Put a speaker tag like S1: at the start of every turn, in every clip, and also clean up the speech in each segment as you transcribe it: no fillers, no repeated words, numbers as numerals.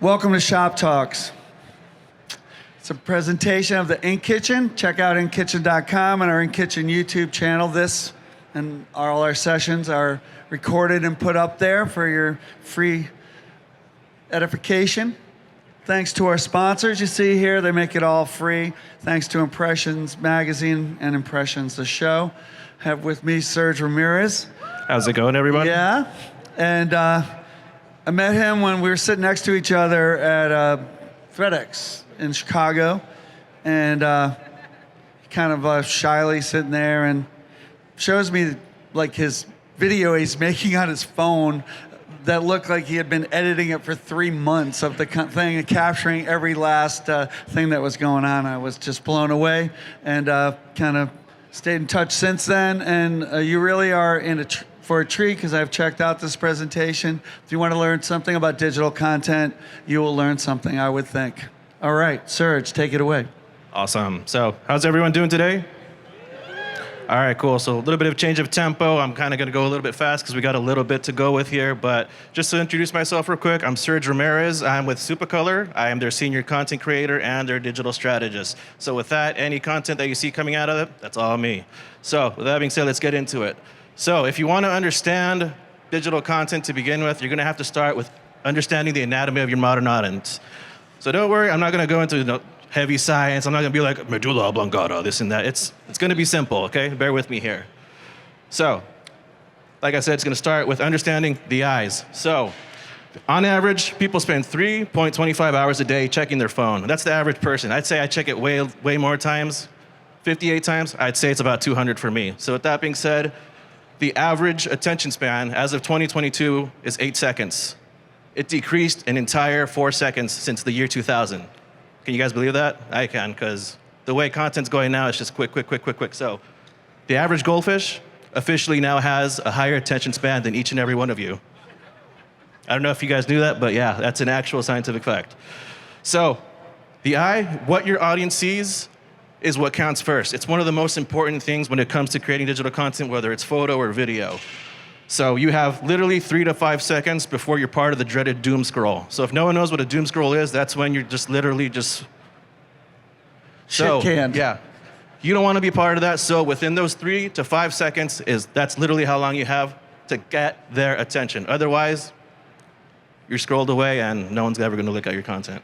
S1: Welcome to Shop Talks. It's a presentation of the In Kitchen. Check out inkitchen.com and our In Kitchen YouTube channel. This and all our sessions are recorded and put up there for your free edification. Thanks to our sponsors you see here. They make it all free. Thanks to Impressions Magazine and Impressions the Show. I have with me Serg Ramirez.
S2: How's it going, everybody?
S1: Yeah. And I met him when we were sitting next to each other at FedEx in Chicago. And kind of shyly sitting there and shows me like his video he's making on his phone that looked like he had been editing it for 3 months of the thing and capturing every last thing that was going on. I was just blown away and kind of stayed in touch since then. And you really are in for a treat because I've checked out this presentation. If you want to learn something about digital content, you will learn something, I would think. All right, Serg, take it away.
S2: Awesome. So how's everyone doing today? All right, cool. So a little bit of change of tempo. I'm kind of going to go a little bit fast because we got a little bit to go with here. But just to introduce myself real quick, I'm Serg Ramirez. I'm with Supercolor. I am their senior content creator and their digital strategist. So with that, any content that you see coming out of it, that's all me. So with that being said, let's get into it. So if you want to understand digital content to begin with, you're going to have to start with understanding the anatomy of your modern audience. So don't worry, I'm not going to go into heavy science. I'm not going to be like medulla oblongata, this and that. It's going to be simple, okay? Bear with me here. So, like I said, it's going to start with understanding the eyes. So, on average, people spend 3.25 hours a day checking their phone. That's the average person. I'd say I check it way more times, 58 times. I'd say it's about 200 for me. So with that being said, the average attention span as of 2022 is 8 seconds. It decreased an entire 4 seconds since the year 2000. Can you guys believe that? I can, because the way content's going now, it's just quick. So the average goldfish officially now has a higher attention span than each and every one of you. I don't know if you guys knew that, but yeah, that's an actual scientific fact. So the eye, what your audience sees, is what counts first. It's one of the most important things when it comes to creating digital content, whether it's photo or video. So you have literally 3 to 5 seconds before you're part of the dreaded doom scroll. So if no one knows what a doom scroll is, that's when you're just literally just...
S1: Shit-canned.
S2: Yeah. You don't want to be part of that, so within those 3 to 5 seconds, that's literally how long you have to get their attention. Otherwise, you're scrolled away and no one's ever going to look at your content.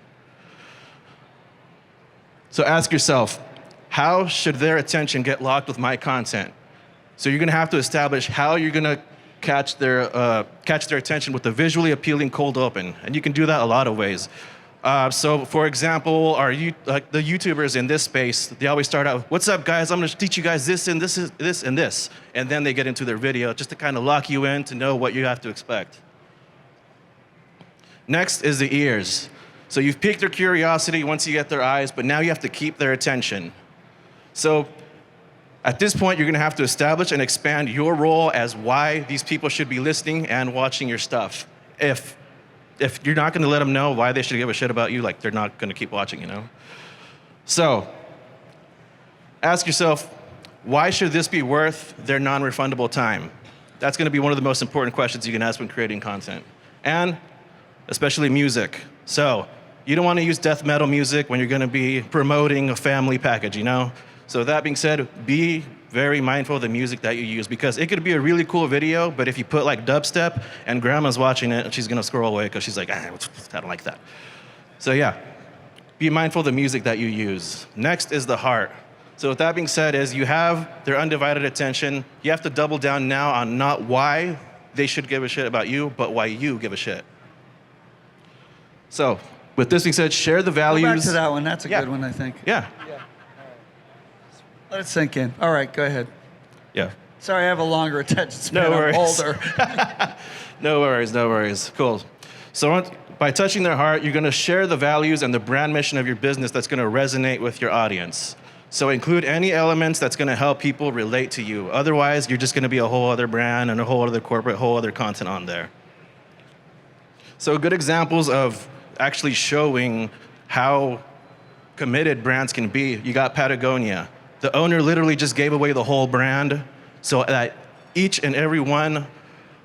S2: So ask yourself, how should their attention get locked with my content? So you're going to have to establish how you're going to catch their attention with a visually appealing cold open. And you can do that a lot of ways. So for example, like the YouTubers in this space, they always start out, what's up guys, I'm gonna teach you guys this and this and this. And then they get into their video just to kind of lock you in to know what you have to expect. Next is the ears. So you've piqued their curiosity once you get their eyes, but now you have to keep their attention. So at this point, you're going to have to establish and expand your role as why these people should be listening and watching your stuff. If you're not going to let them know why they should give a shit about you, like they're not going to keep watching, you know? So ask yourself, why should this be worth their non-refundable time? That's going to be one of the most important questions you can ask when creating content. And especially music. So you don't want to use death metal music when you're going to be promoting a family package, you know? So with that being said, be very mindful of the music that you use because it could be a really cool video, but if you put like dubstep and grandma's watching it, she's gonna scroll away because she's like, I don't like that. So yeah, be mindful of the music that you use. Next is the heart. So with that being said, is you have their undivided attention. You have to double down now on not why they should give a shit about you, but why you give a shit. So with this being said, share the values.
S1: Go back to that one, that's a good one, I think.
S2: Yeah.
S1: Let it sink in. All right, go ahead.
S2: Yeah.
S1: Sorry, I have a longer attention span.
S2: No worries.
S1: I'm older.
S2: No worries. Cool. So by touching their heart, you're going to share the values and the brand mission of your business that's going to resonate with your audience. So include any elements that's going to help people relate to you. Otherwise, you're just going to be a whole other brand and a whole other corporate, whole other content on there. So good examples of actually showing how committed brands can be. You got Patagonia. The owner literally just gave away the whole brand so that each and every one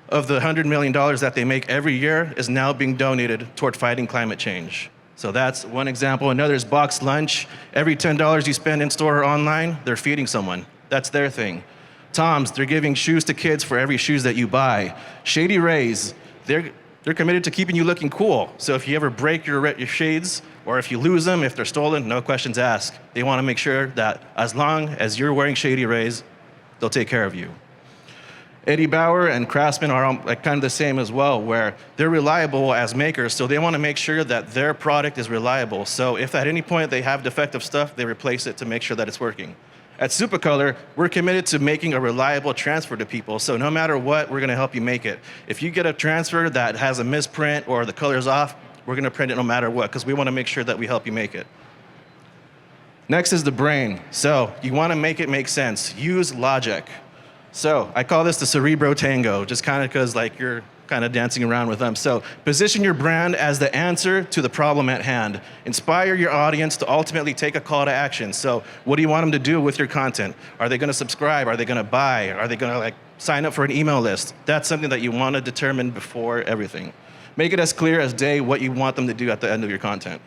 S2: of the $100 million that they make every year is now being donated toward fighting climate change. So that's one example. Another is boxed lunch. Every $10 you spend in store or online, they're feeding someone. That's their thing. Tom's, they're giving shoes to kids for every shoes that you buy. Shady Rays, they're committed to keeping you looking cool. So if you ever break your shades, or if you lose them, if they're stolen, no questions asked. They want to make sure that as long as you're wearing Shady Rays, they'll take care of you. Eddie Bauer and Craftsman are kind of the same as well, where they're reliable as makers, so they want to make sure that their product is reliable. So if at any point they have defective stuff, they replace it to make sure that it's working. At Supercolor, we're committed to making a reliable transfer to people, so no matter what, we're going to help you make it. If you get a transfer that has a misprint or the color's off, we're going to print it no matter what, because we want to make sure that we help you make it. Next is the brain. So you want to make it make sense. Use logic. So I call this the Cerebro Tango, just kind of because you're kind of dancing around with them. So position your brand as the answer to the problem at hand. Inspire your audience to ultimately take a call to action. So what do you want them to do with your content? Are they going to subscribe? Are they going to buy? Are they going to sign up for an email list? That's something that you want to determine before everything. Make it as clear as day what you want them to do at the end of your content.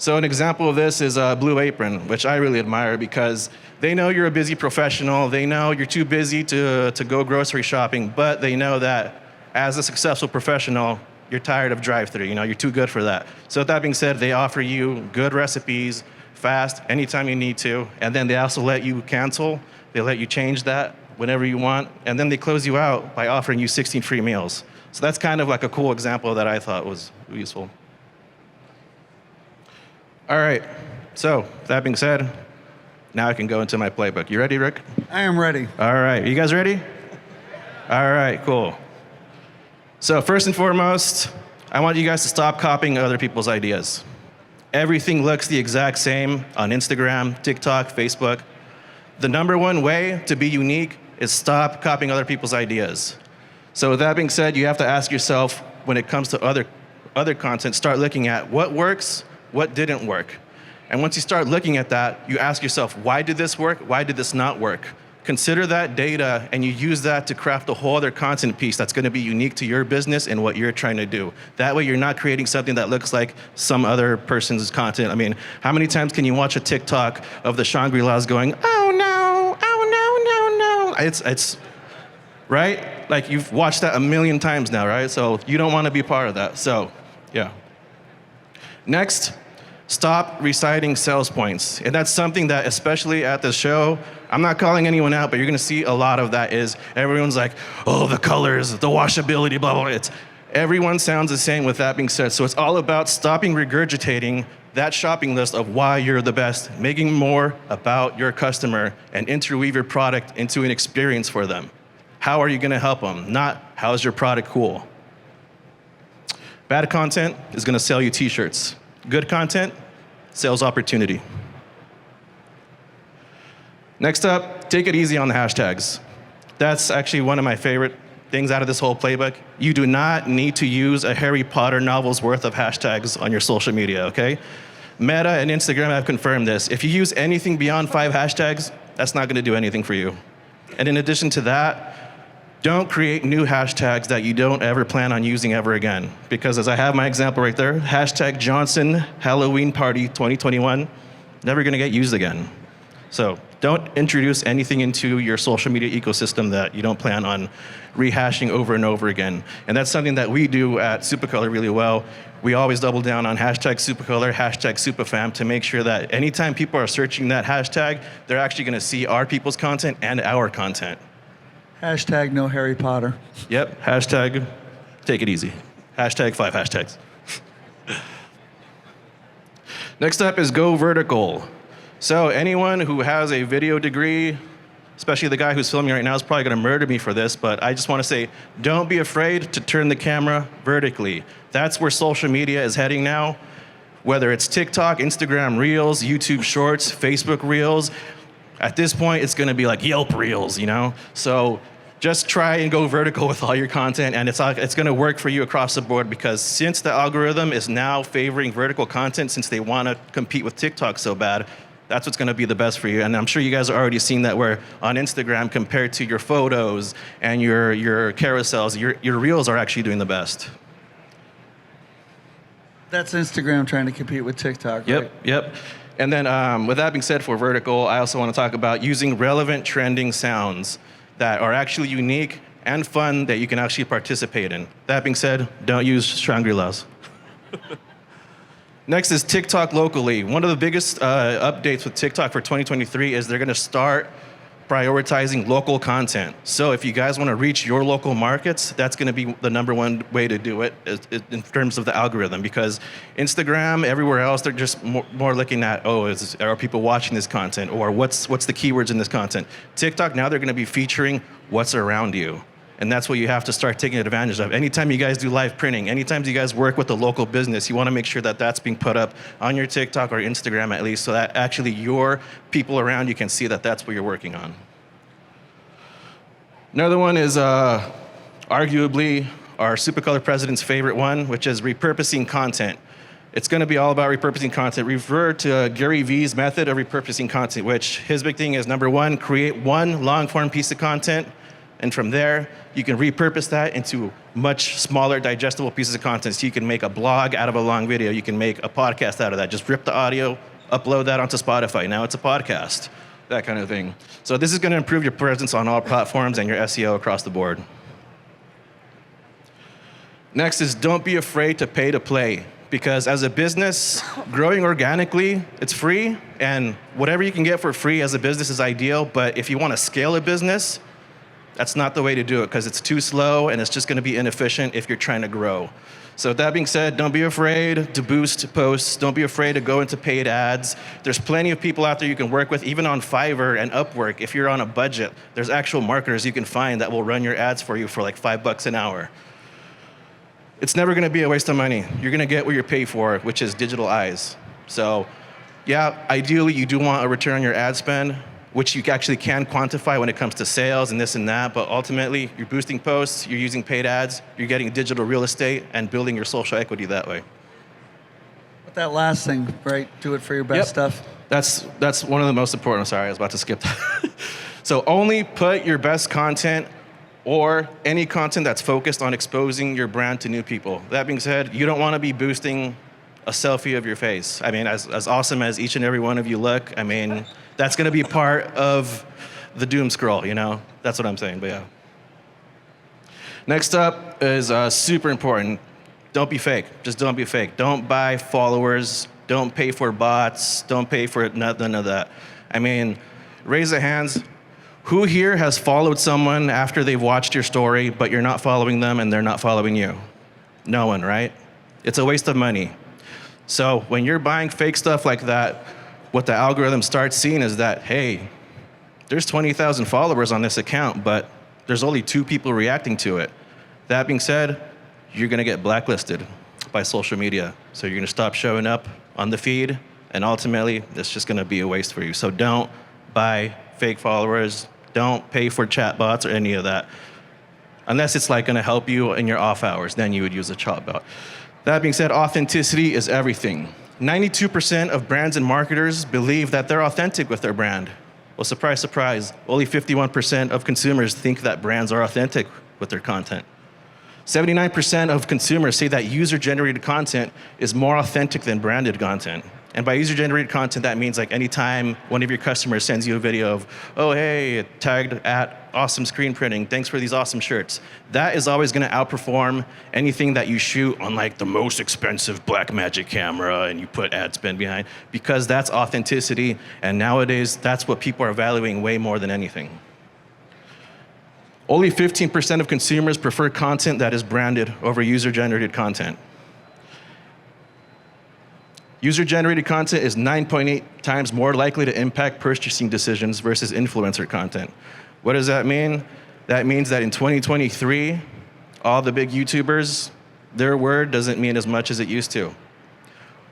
S2: So an example of this is Blue Apron, which I really admire because they know you're a busy professional. They know you're too busy to go grocery shopping, but they know that as a successful professional, you're tired of drive-thru. You're too good for that. So with that being said, they offer you good recipes, fast, anytime you need to, and then they also let you cancel. They let you change that whenever you want, and then they close you out by offering you 16 free meals. So that's kind of a cool example that I thought was useful. All right, so that being said, now I can go into my playbook. You ready, Rick?
S1: I am ready.
S2: All right, you guys ready? All right, cool. So first and foremost, I want you guys to stop copying other people's ideas. Everything looks the exact same on Instagram, TikTok, Facebook. The number one way to be unique is stop copying other people's ideas. So with that being said, you have to ask yourself, when it comes to other content, start looking at what works, what didn't work. And once you start looking at that, you ask yourself, why did this work? Why did this not work? Consider that data and you use that to craft a whole other content piece that's going to be unique to your business and what you're trying to do. That way you're not creating something that looks like some other person's content. I mean, how many times can you watch a TikTok of the Shangri-Las going, oh no, oh no, no, no. It's right? You've watched that a million times now, right? So you don't want to be part of that. So, yeah. Next, stop reciting sales points. And that's something that, especially at the show, I'm not calling anyone out, but you're gonna see a lot of that is everyone's like, oh, the colors, the washability, blah, blah, blah. Everyone sounds the same with that being said. So it's all about stopping regurgitating that shopping list of why you're the best, making more about your customer and interweave your product into an experience for them. How are you gonna help them? Not, how's your product cool? Bad content is gonna sell you t-shirts. Good content, sales opportunity. Next up, take it easy on the hashtags. That's actually one of my favorite things out of this whole playbook. You do not need to use a Harry Potter novel's worth of hashtags on your social media, okay? Meta and Instagram have confirmed this. If you use anything beyond 5 hashtags, that's not gonna do anything for you. And in addition to that, don't create new hashtags that you don't ever plan on using ever again. Because as I have my example right there, hashtag Johnson Halloween Party 2021, never gonna get used again. So don't introduce anything into your social media ecosystem that you don't plan on rehashing over and over again. And that's something that we do at Supercolor really well. We always double down on hashtag Supercolor, hashtag Superfam to make sure that anytime people are searching that hashtag, they're actually gonna see our people's content and our content.
S1: Hashtag no Harry Potter.
S2: Yep, hashtag take it easy. Hashtag 5 hashtags. Next up is go vertical. So anyone who has a video degree, especially the guy who's filming right now is probably gonna murder me for this, but I just wanna say, don't be afraid to turn the camera vertically. That's where social media is heading now. Whether it's TikTok, Instagram Reels, YouTube Shorts, Facebook Reels, at this point, it's gonna be like Yelp Reels, So just try and go vertical with all your content, and it's gonna work for you across the board because since the algorithm is now favoring vertical content, since they wanna compete with TikTok so bad, That's what's going to be the best for you. And I'm sure you guys are already seeing that where on Instagram, compared to your photos and your carousels, your reels are actually doing the best.
S1: That's Instagram trying to compete with TikTok, right?
S2: Yep. And then with that being said, for vertical, I also want to talk about using relevant trending sounds that are actually unique and fun that you can actually participate in. That being said, don't use Shangri-Las. Next is TikTok locally. One of the biggest updates with TikTok for 2023 is they're going to start prioritizing local content. So if you guys want to reach your local markets, that's going to be the number one way to do it in terms of the algorithm, because Instagram, everywhere else, they're just more looking at, are people watching this content, or what's the keywords in this content. TikTok, now they're going to be featuring what's around you. And that's what you have to start taking advantage of. Anytime you guys do live printing, anytime you guys work with a local business, you want to make sure that that's being put up on your TikTok or Instagram at least, so that actually your people around you can see that that's what you're working on. Another one is arguably our Supercolor president's favorite one, which is repurposing content. It's going to be all about repurposing content. Refer to Gary Vee's method of repurposing content, which his big thing is, number one, create one long-form piece of content. And from there, you can repurpose that into much smaller, digestible pieces of content. So you can make a blog out of a long video. You can make a podcast out of that. Just rip the audio, upload that onto Spotify. Now it's a podcast, that kind of thing. So this is going to improve your presence on all platforms and your SEO across the board. Next is, don't be afraid to pay to play. Because as a business, growing organically, it's free. And whatever you can get for free as a business is ideal. But if you want to scale a business, that's not the way to do it, because it's too slow and it's just going to be inefficient if you're trying to grow. So with that being said, don't be afraid to boost posts. Don't be afraid to go into paid ads. There's plenty of people out there you can work with, even on Fiverr and Upwork. If you're on a budget, there's actual marketers you can find that will run your ads for you for like $5 an hour. It's never going to be a waste of money. You're going to get what you're paid for, which is digital eyes. So yeah, ideally you do want a return on your ad spend, which you actually can quantify when it comes to sales and this and that, but ultimately you're boosting posts, you're using paid ads, you're getting digital real estate and building your social equity that way.
S1: But that last thing, right? Do it for your best stuff.
S2: That's one of the most important. Sorry, I was about to skip that. So only put your best content or any content that's focused on exposing your brand to new people. That being said, you don't want to be boosting a selfie of your face. I mean, as awesome as each and every one of you look, I mean, that's going to be part of the doom scroll, you know? That's what I'm saying, but yeah. Next up is super important. Don't be fake. Just don't be fake. Don't buy followers. Don't pay for bots. Don't pay for none of that. I mean, raise the hands. Who here has followed someone after they've watched your story, but you're not following them and they're not following you? No one, right? It's a waste of money. So when you're buying fake stuff like that, what the algorithm starts seeing is that, hey, there's 20,000 followers on this account, but there's only 2 people reacting to it. That being said, you're gonna get blacklisted by social media. So you're gonna stop showing up on the feed, and ultimately, it's just gonna be a waste for you. So don't buy fake followers, don't pay for chatbots or any of that. Unless it's like gonna help you in your off hours, then you would use a chatbot. That being said, authenticity is everything. 92% of brands and marketers believe that they're authentic with their brand. Well, surprise, surprise, only 51% of consumers think that brands are authentic with their content. 79% of consumers say that user-generated content is more authentic than branded content. And by user-generated content, that means like anytime one of your customers sends you a video of, oh, hey, tagged at awesome screen printing, thanks for these awesome shirts. That is always gonna outperform anything that you shoot on like the most expensive Blackmagic camera and you put ad spend behind, because that's authenticity. And nowadays, that's what people are valuing way more than anything. Only 15% of consumers prefer content that is branded over user-generated content. User-generated content is 9.8 times more likely to impact purchasing decisions versus influencer content. What does that mean? That means that in 2023, all the big YouTubers, their word doesn't mean as much as it used to.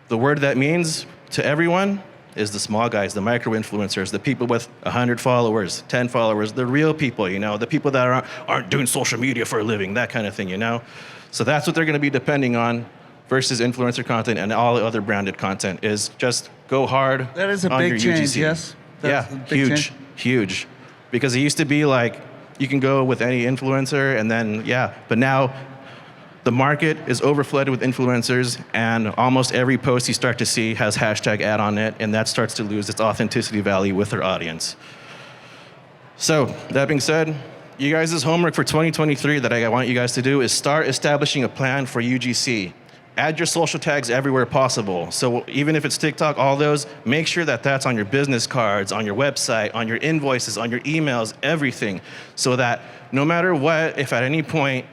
S2: The word that means to everyone is the small guys, the micro-influencers, the people with 100 followers, 10 followers, the real people, you know, the people that aren't doing social media for a living, that kind of thing, you know? So that's what they're gonna be depending on versus influencer content and all the other branded content is just go hard.
S1: That is a
S2: on
S1: big
S2: your
S1: change,
S2: UGC.
S1: yes? That's a
S2: Yeah,
S1: big
S2: huge,
S1: change.
S2: huge. Because it used to be like you can go with any influencer and then, yeah, but now the market is overflooded with influencers, and almost every post you start to see has hashtag ad on it, and that starts to lose its authenticity value with their audience. So, that being said, you guys' homework for 2023 that I want you guys to do is start establishing a plan for UGC. Add your social tags everywhere possible. So even if it's TikTok, all those, make sure that that's on your business cards, on your website, on your invoices, on your emails, everything. So that no matter what, if at any point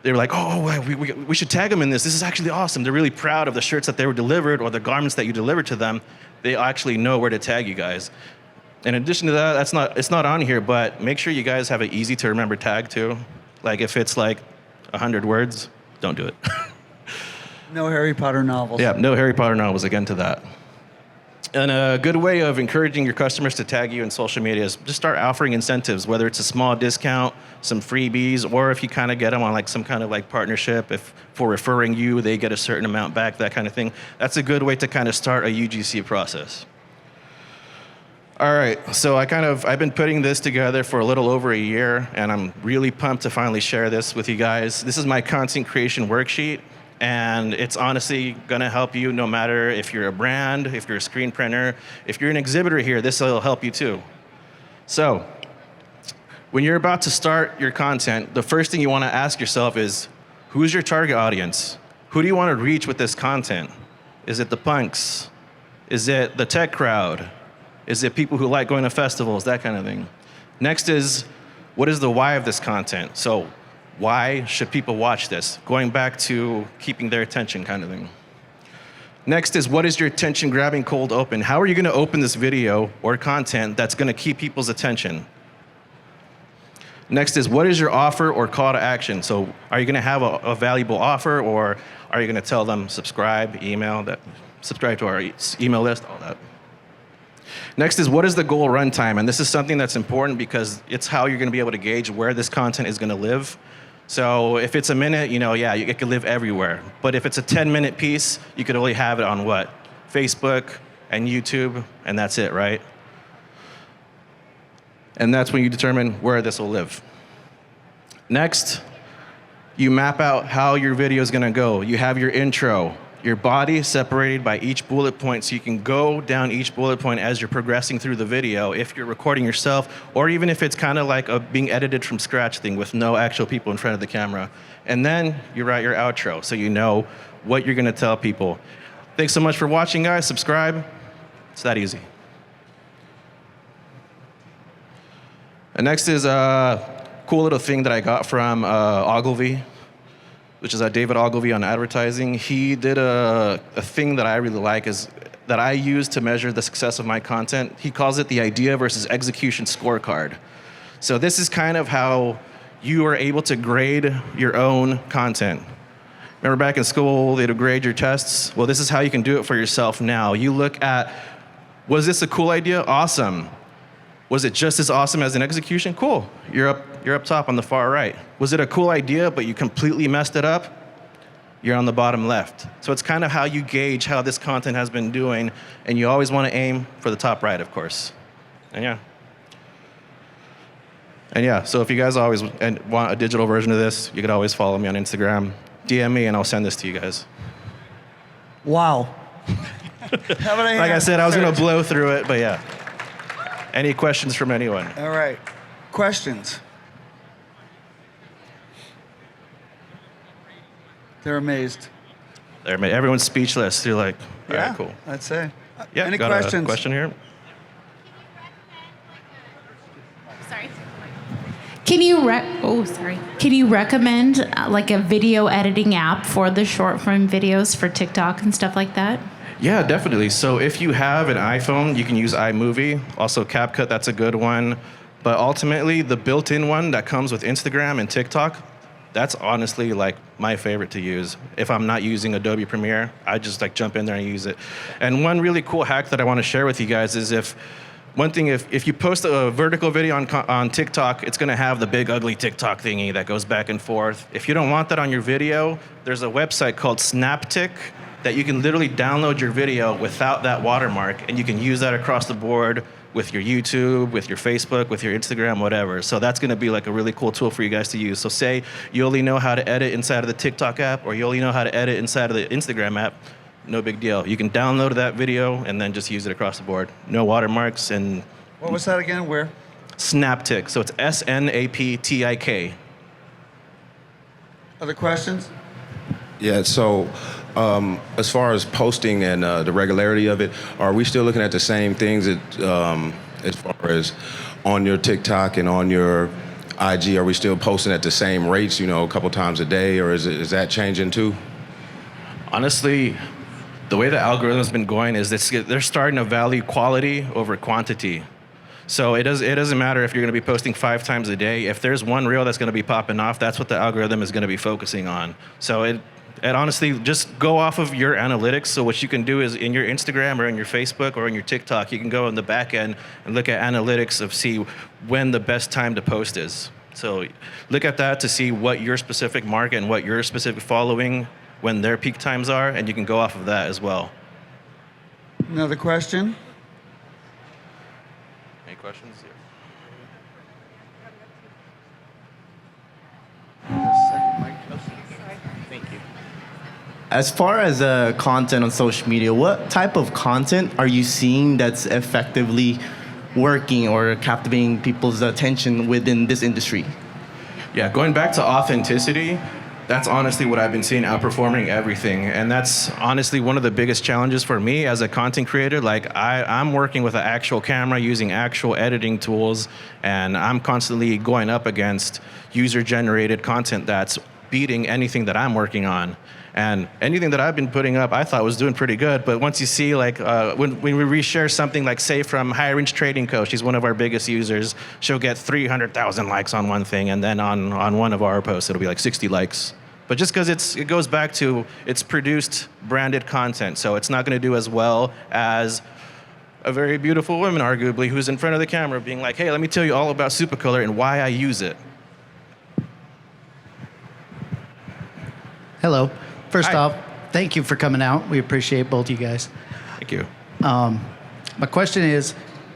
S2: they were like, oh, we should tag them in this. This is actually awesome. They're really proud of the shirts that they were delivered or the garments that you delivered to them. They actually know where to tag you guys. In addition to that, it's not on here, but make sure you guys have an easy to remember tag too. Like if it's like 100 words, don't do it.
S1: No Harry Potter novels.
S2: Yeah, no Harry Potter novels, again to that. And a good way of encouraging your customers to tag you in social media is just start offering incentives, whether it's a small discount, some freebies, or if you kind of get them on like some kind of like partnership, if for referring you, they get a certain amount back, that kind of thing. That's a good way to kind of start a UGC process. All right, so I've been putting this together for a little over a year, and I'm really pumped to finally share this with you guys. This is my content creation worksheet. And it's honestly gonna help you no matter if you're a brand, if you're a screen printer, if you're an exhibitor here, this will help you too. So, when you're about to start your content, the first thing you wanna ask yourself is, who's your target audience? Who do you wanna reach with this content? Is it the punks? Is it the tech crowd? Is it people who like going to festivals, that kind of thing? Next is, what is the why of this content? So, why should people watch this? Going back to keeping their attention kind of thing. Next is, what is your attention grabbing cold open? How are you gonna open this video or content that's gonna keep people's attention? Next is, what is your offer or call to action? So are you gonna have a valuable offer, or are you gonna tell them subscribe to our email list, all that. Next is, what is the goal runtime? And this is something that's important because it's how you're gonna be able to gauge where this content is gonna live. So if it's a minute, it could live everywhere. But if it's a 10-minute piece, you could only have it on what? Facebook and YouTube, and that's it, right? And that's when you determine where this will live. Next, you map out how your video is gonna go. You have your intro, your body separated by each bullet point, so you can go down each bullet point as you're progressing through the video if you're recording yourself, or even if it's kind of like a being edited from scratch thing with no actual people in front of the camera. And then you write your outro, so you know what you're gonna tell people. Thanks so much for watching, guys. Subscribe. It's that easy. And next is a cool little thing that I got from Ogilvy, which is David Ogilvy on advertising. He did a thing that I really like is that I use to measure the success of my content. He calls it the idea versus execution scorecard. So this is kind of how you are able to grade your own content. Remember back in school, they'd grade your tests? Well, this is how you can do it for yourself now. You look at, was this a cool idea? Awesome. Was it just as awesome as an execution? Cool. You're up top on the far right. Was it a cool idea, but you completely messed it up? You're on the bottom left. So it's kind of how you gauge how this content has been doing, and you always want to aim for the top right, of course. And yeah, so if you guys always want a digital version of this, you could always follow me on Instagram, DM me, and I'll send this to you guys.
S1: Wow.
S2: Like I said, I was going to blow through it, but yeah. Any questions from anyone?
S1: All right. Questions? They're amazed.
S2: Everyone's speechless. They're like, all right, cool.
S1: I'd say.
S2: Yeah,
S1: Any
S2: got
S1: questions?
S2: a question here?
S3: Sorry. Can you recommend like a video editing app for the short form videos for TikTok and stuff like that?
S2: Yeah, definitely. So if you have an iPhone, you can use iMovie. Also CapCut, that's a good one. But ultimately, the built-in one that comes with Instagram and TikTok, that's honestly like my favorite to use. If I'm not using Adobe Premiere, I just like jump in there and use it. And one really cool hack that I want to share with you guys is if one thing, if you post a vertical video on TikTok, it's going to have the big ugly TikTok thingy that goes back and forth. If you don't want that on your video, there's a website called Snaptic that you can literally download your video without that watermark, and you can use that across the board with your YouTube, with your Facebook, with your Instagram, whatever. So that's going to be like a really cool tool for you guys to use. So say you only know how to edit inside of the TikTok app, or you only know how to edit inside of the Instagram app, no big deal. You can download that video and then just use it across the board. No watermarks. And
S1: What was that again? Where?
S2: Snaptic. So it's SNAPTIK.
S1: Other questions?
S4: Yeah, so as far as posting and the regularity of it, are we still looking at the same things as far as on your TikTok and on your IG? Are we still posting at the same rates, a couple times a day, or is that changing too?
S2: Honestly, the way the algorithm's been going is they're starting to value quality over quantity. So it doesn't matter if you're going to be posting 5 times a day. If there's one reel that's going to be popping off, that's what the algorithm is going to be focusing on. So it honestly, just go off of your analytics. So what you can do is in your Instagram or in your Facebook or in your TikTok, you can go in the back end and look at analytics of see when the best time to post is. So look at that to see what your specific market and what your specific following, when their peak times are, and you can go off of that as well.
S1: Another question?
S2: Any questions? Thank you.
S5: As far as content on social media, what type of content are you seeing that's effectively working or captivating people's attention within this industry?
S2: Yeah, going back to authenticity, that's honestly what I've been seeing outperforming everything. And that's honestly one of the biggest challenges for me as a content creator. Like I'm working with an actual camera using actual editing tools, and I'm constantly going up against user-generated content that's beating anything that I'm working on. And anything that I've been putting up, I thought was doing pretty good. But once you see, like, when we reshare something, like, say, from High Range Trading Co., she's one of our biggest users, she'll get 300,000 likes on one thing, and then on one of our posts, it'll be like 60 likes. But just because it goes back to it's produced branded content, so it's not going to do as well as a very beautiful woman, arguably, who's in front of the camera being like, hey, let me tell you all about Supercolor and why I use it.
S6: Hello. First
S2: Hi.
S6: off, thank you for coming out. We appreciate both you guys.
S2: Thank you.
S6: My question is,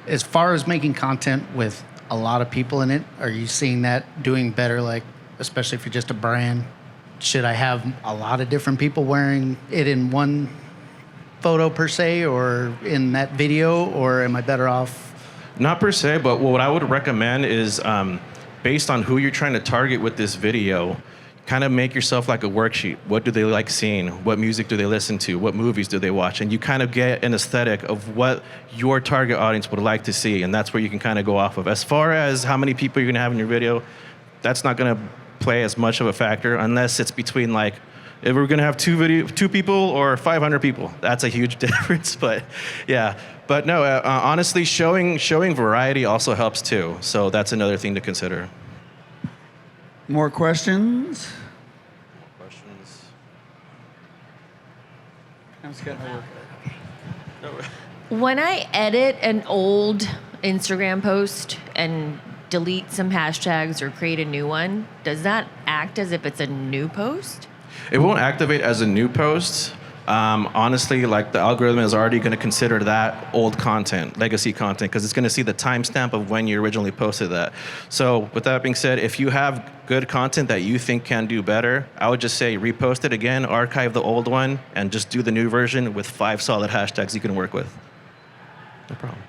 S6: as far as making content with a lot of people in it, are you seeing that doing better, like, especially if you're just a brand? Should I have a lot of different people wearing it in one photo per se or in that video, or am I better off?
S2: Not per se, but what I would recommend is based on who you're trying to target with this video, kind of make yourself like a worksheet. What do they like seeing? What music do they listen to? What movies do they watch? And you kind of get an aesthetic of what your target audience would like to see, and that's where you can kind of go off of. As far as how many people you're going to have in your video, that's not going to play as much of a factor unless it's between, like, if we're going to have two people or 500 people. That's a huge difference, but yeah. But no, honestly, showing variety also helps too. So that's another thing to consider.
S1: More questions? I'm just getting to work.
S7: When I edit an old Instagram post and delete some hashtags or create a new one, does that act as if it's a new post?
S2: It won't activate as a new post. Honestly, like, the algorithm is already going to consider that old content, legacy content, because it's going to see the timestamp of when you originally posted that. So with that being said, if you have good content that you think can do better, I would just say repost it again, archive the old one, and just do the new version with 5 solid hashtags you can work with. No problem.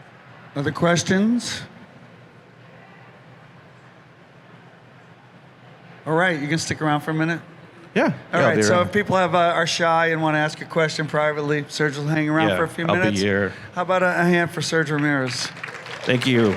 S1: Other questions? All right, you can stick around for a minute?
S2: Yeah.
S1: All
S2: I'll
S1: right,
S2: be
S1: so
S2: around.
S1: if people are shy and want to ask a question privately, Serg will hang around
S2: Yeah,
S1: for a few
S2: I'll be
S1: minutes.
S2: here.
S1: How about a hand for Serg Ramirez?
S2: Thank you.